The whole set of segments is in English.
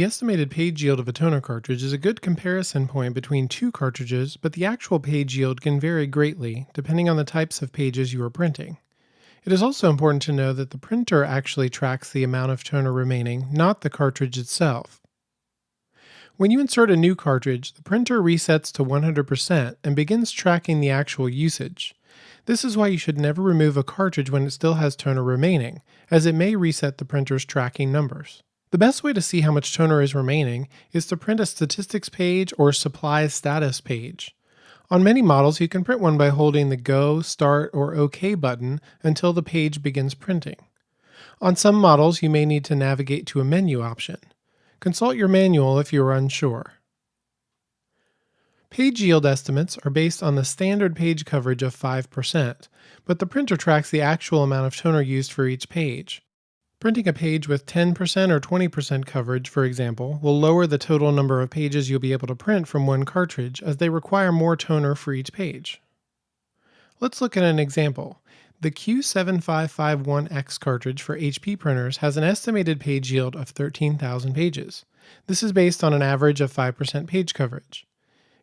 The estimated page yield of a toner cartridge is a good comparison point between two cartridges, but the actual page yield can vary greatly depending on the types of pages you are printing. It is also important to know that the printer actually tracks the amount of toner remaining, not the cartridge itself. When you insert a new cartridge, the printer resets to 100% and begins tracking the actual usage. This is why you should never remove a cartridge when it still has toner remaining, as it may reset the printer's tracking numbers. The best way to see how much toner is remaining is to print a statistics page or supply status page. On many models, you can print one by holding the Go, Start, or OK button until the page begins printing. On some models, you may need to navigate to a menu option. Consult your manual if you are unsure. Page yield estimates are based on the standard page coverage of 5%, but the printer tracks the actual amount of toner used for each page. Printing a page with 10% or 20% coverage, for example, will lower the total number of pages you'll be able to print from one cartridge as they require more toner for each page. Let's look at an example. The Q7551X cartridge for HP printers has an estimated page yield of 13,000 pages. This is based on an average of 5% page coverage.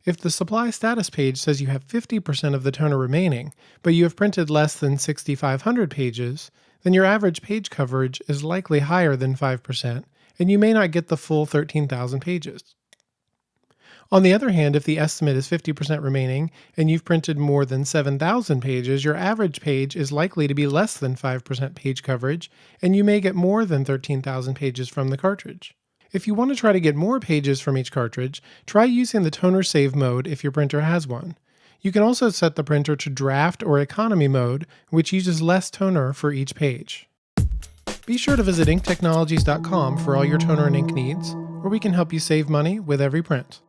If the supply status page says you have 50% of the toner remaining, but you have printed less than 6,500 pages, then your average page coverage is likely higher than 5%, and you may not get the full 13,000 pages. On the other hand, if the estimate is 50% remaining and you've printed more than 7,000 pages, your average page is likely to be less than 5% page coverage, and you may get more than 13,000 pages from the cartridge. If you want to try to get more pages from each cartridge, try using the toner save mode if your printer has one. You can also set the printer to draft or economy mode, which uses less toner for each page. Be sure to visit inktechnologies.com for all your toner and ink needs, where we can help you save money with every print.